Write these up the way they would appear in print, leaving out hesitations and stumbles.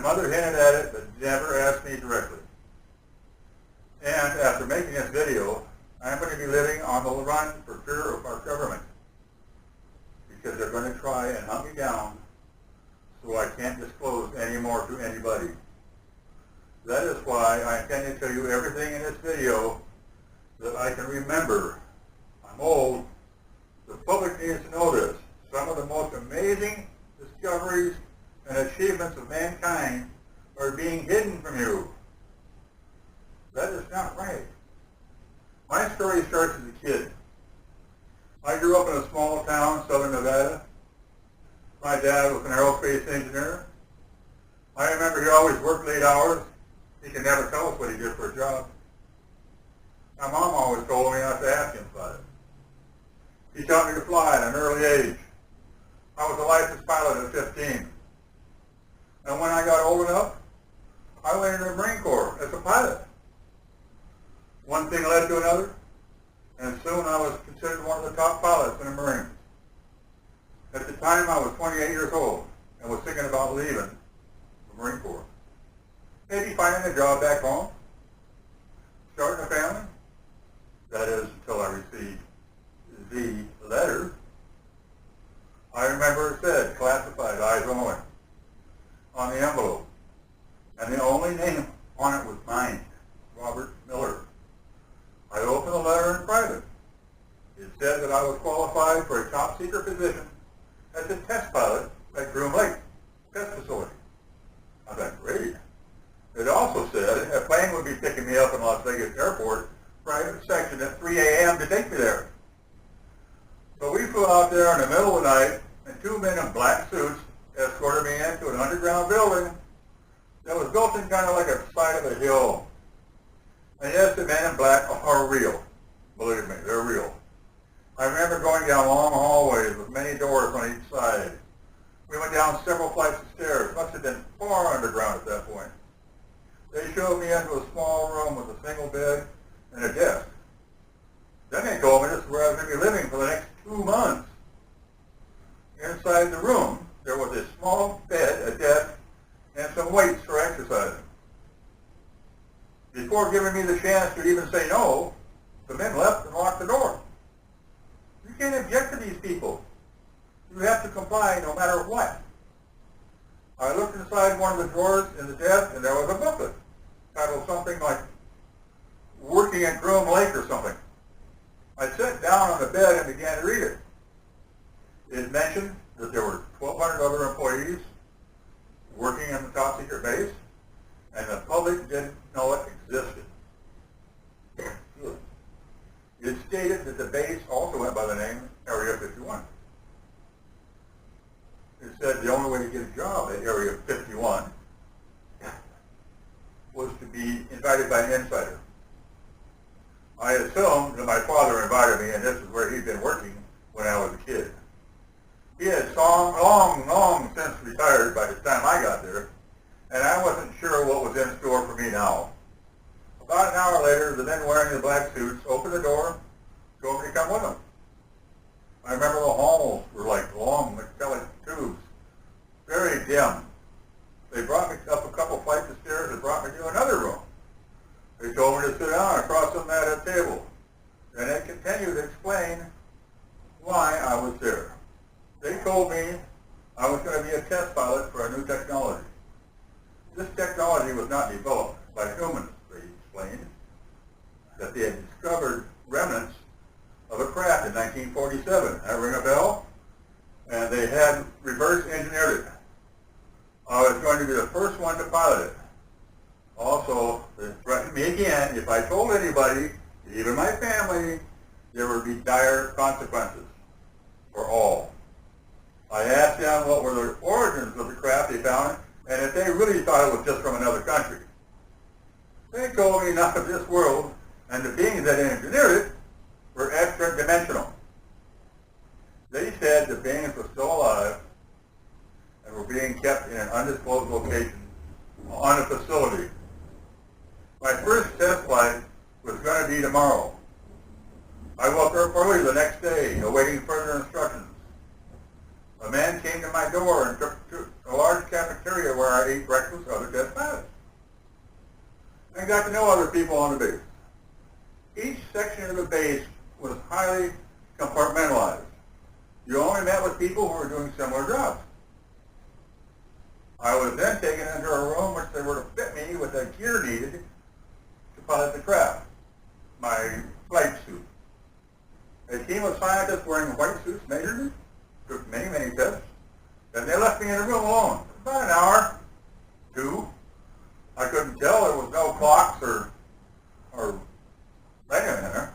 My mother hinted at it, but never asked me directly. And after making this video, I'm going to be living on the run for fear of our government, because they're going to try and hunt me down so I can't disclose anymore to anybody. That is why I intend to tell you everything in this video that I can remember. I'm old. The public needs to know this. Some of the most amazing discoveries and achievements of mankind are being hidden from you. That is not right. My story starts as a kid. I grew up in a small town, southern Nevada. My dad was an aerospace engineer. I remember he always worked late hours. He could never tell us what he did for a job. My mom always told me not to ask him about it. He taught me to fly at an early age. I was a licensed pilot at 15. And when I got old enough, I went into the Marine Corps as a pilot. One thing led to another, and soon I was considered one of the top pilots in the Marines. At the time, I was 28 years old and was thinking about leaving the Marine Corps. Maybe finding a job back home, starting a family. That is, until I received the letter. I remember it said, classified, eyes only, on the envelope. And the only name on it was mine, Robert Miller. I opened the letter in private. It said that I was qualified for a top secret position as a test pilot at Groom Lake test facility. I thought, great. It also said a plane would be picking me up in Las Vegas Airport, private section at 3 a.m. to take me there. So we flew out there in the middle of the night, and two men in black suits escorted me into an underground building that was built in kind of like a side of a hill. And yes, the men in black are real. Believe me, they're real. I remember going down long hallways with many doors on each side. We went down several flights of stairs. Must have been far underground at that point. They showed me into a small room with a single bed and a desk. Then they told me this is where I was going to be living for the next 2 months. Inside the room, there was a small bed, a desk, and some weights for exercising. Before giving me the chance to even say no, the men left and locked the door. You can't object to these people. You have to comply no matter what. I looked inside one of the drawers in the desk, and there was a booklet titled something like Working at Groom Lake or something. I sat down on the bed and began to read it. It mentioned that there were 1,200 other employees working in the top secret base, and the public didn't know it existed. It stated that the base also went by the name Area 51. It said the only way to get a job at Area 51 was to be invited by an insider. I assumed that my father invited me, and this is where he'd been working when I was a kid. He had long since retired by the time I got there, and I wasn't sure what was in store for me now. About an hour later, the men wearing the black suits opened the door, told me to come with them. I remember the halls were like long metallic tubes, very dim. They brought me up a couple flights of stairs and brought me to another room. They told me to sit down across from that table. And they continued to explain why I was there. They told me I was going to be a test pilot for a new technology. This technology was not developed by humans, they explained, that they had discovered remnants of a craft in 1947. That ring a bell? And they had reverse engineered it. I was going to be the first one to pilot it. Also, they threatened me again, if I told anybody, even my family, there would be dire consequences for all. I asked them what were the origins of the craft they found, and if they really thought it was just from another country. They told me not of this world, and the beings that engineered it were extra-dimensional. They said the beings were still alive and were being kept in an undisclosed location on a facility. My first test flight was going to be tomorrow. I woke up early the next day, awaiting further instructions. A man came to my door and took a large cafeteria cafeteria where I ate breakfast with other dead pilots. And got to know other people on the base. Each section of the base was highly compartmentalized. You only met with people who were doing similar jobs. I was then taken into a room which they were to fit me with the gear needed to pilot the craft, my flight suit. A team of scientists wearing white suits measured me, took many, many tests, then they left me in a room alone. About an hour, 2. I couldn't tell, there was no clocks or anything in there.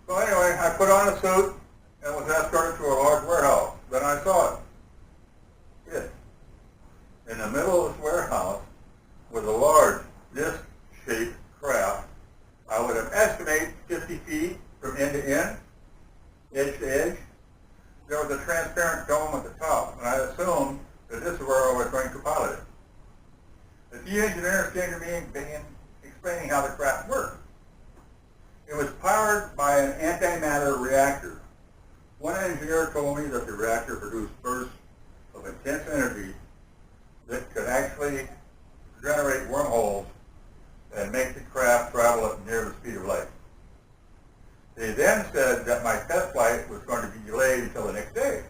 So anyway, I put on a suit and was escorted to a large warehouse. Then I saw it. In the middle of this warehouse was a large disc-shaped craft. I would have estimated 50 feet from end to end, edge to edge. There was a transparent dome at the top, and I assumed that this is where I was going to pilot it. The few engineers came to me and began explaining how the craft worked. It was powered by an antimatter reactor. One engineer told me that the reactor produced bursts of intense energy that could actually generate wormholes and make the craft travel at near the speed of light. They then said that my test flight was going to be delayed until the next day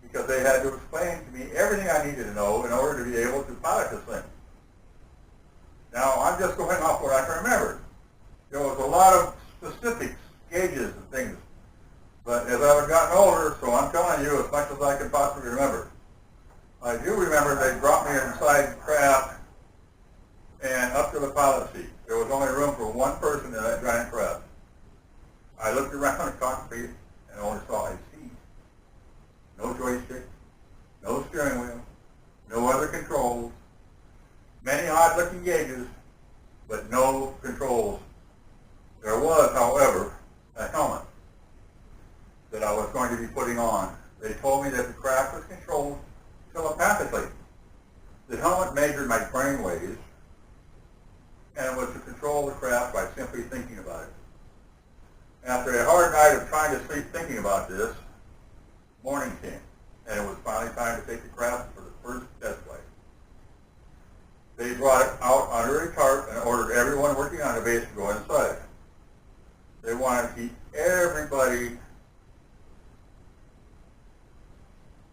because they had to explain to me everything I needed to know in order to be able to pilot this thing. Now, I'm just going off what I can remember. There was a lot of specifics, gauges and things, but as I've gotten older, so I'm telling you as much as I can possibly remember. I do remember they brought me inside the craft and up to the pilot seat. There was only room for one person in that giant craft. I looked around the cockpit and only saw a seat. No joystick, no steering wheel, no other controls, many odd-looking gauges, but no controls. There was, however, a helmet that I was going to be putting on. They told me that the craft was controlled telepathically. The helmet measured my brain waves and was to control the craft by simply thinking about it. After a hard night of trying to sleep thinking about this, morning came, and it was finally time to take the craft for the first test flight. They brought it out under a tarp and ordered everyone working on the base to go inside. They wanted to keep everybody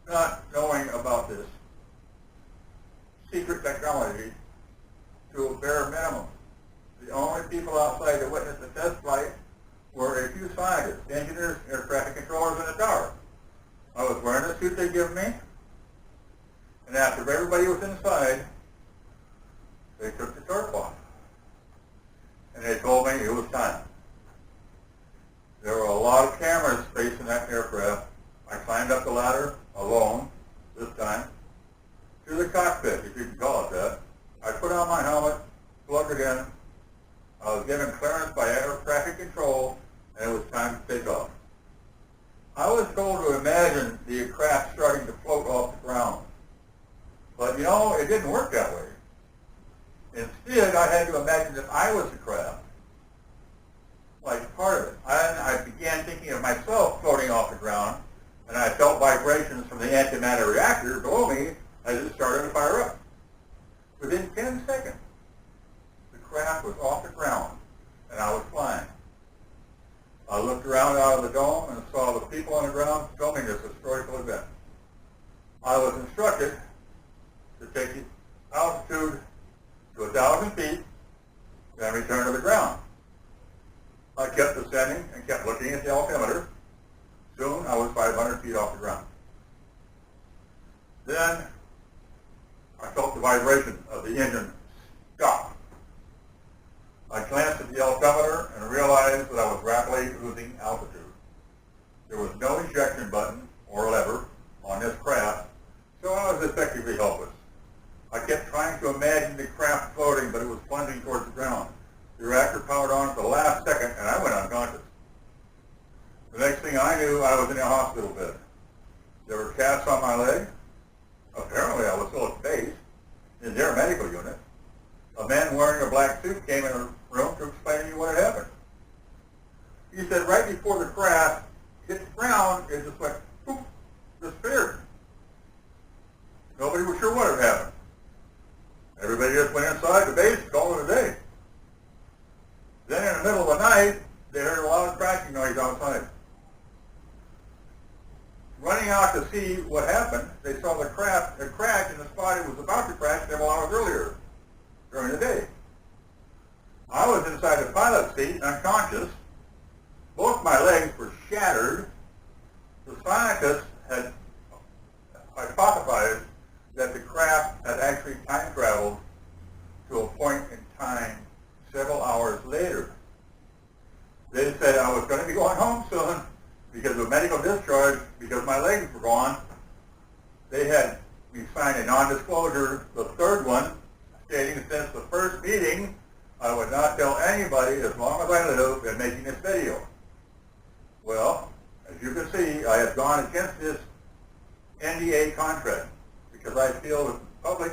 not knowing about this secret technology to a bare minimum. The only people outside that witnessed the test flight were a few scientists, engineers, air traffic controllers in the tower. I was wearing the suit they give me, and after everybody was inside, they took the tarp off. And they told me it was time. There were a lot of cameras facing that aircraft. I climbed up the ladder alone, this time, to the cockpit, if you can call it that. I put on my helmet, plugged it in. I was given clearance by air traffic control, and it was time to take off. I was told to imagine the craft starting to float off the ground. But you know, it didn't work that way. Instead, I had to imagine that I was the craft, like part of it. I began thinking of myself floating off the ground, and I felt vibrations from the antimatter reactor below me as it started to fire up. Within 10 seconds, the craft was off the ground, and I was flying. I looked around out of the dome and saw the people on the ground filming this historical event. I was instructed to take the altitude to 1,000 feet, then return to the ground. I kept descending and kept looking at the altimeter. Soon I was 500 feet off the ground. Then I felt the vibration of the engine stop. I glanced at the altimeter and realized that I was rapidly losing altitude. There was no ejection button or lever on this craft, so I was effectively helpless. I kept trying to imagine the craft floating, but it was plunging towards the ground. The reactor powered on at the last second, and I went unconscious. The next thing I knew, I was in a hospital bed. There were casts on my leg. Apparently, I was still at base in their medical unit. A man wearing a black suit came in the room to explain to me what had happened. He said right before the craft hit the ground, it just went, poof, disappeared. Nobody was sure what had happened. Everybody just went inside the base and called it a day. Then in the middle of the night, they heard a loud cracking noise outside. Running out to see what happened, they saw the craft had crashed in the spot it was about to crash several hours earlier during the day. I was inside the pilot seat, unconscious. Both my legs were shattered. The scientists had hypothesized that the craft had actually time traveled to a point in time several hours later. They said I was going to be going home soon because of medical discharge, because my legs were gone. They had me sign a non-disclosure, the third one, stating since the first meeting, I would not tell anybody as long as I live in making this video. Well, as you can see, I have gone against this NDA contract because I feel that the public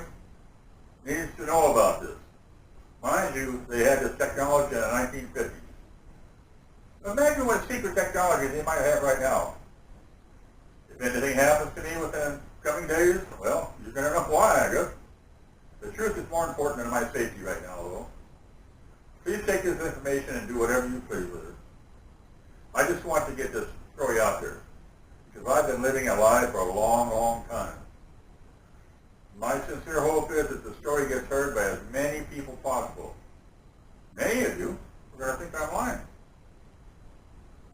needs to know about this. Mind you, they had this technology in the 1950s. Imagine what secret technology they might have right now. If anything happens to me within coming days, well, you're going to know why, I guess. The truth is more important than my safety right now, though. Please take this information and do whatever you please with it. I just want to get this story out there because I've been living a lie for a long, long time. My sincere hope is that the story gets heard by as many people possible. Many of you are going to think I'm lying.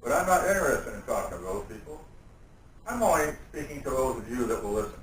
But I'm not interested in talking to those people. I'm only speaking to those of you that will listen.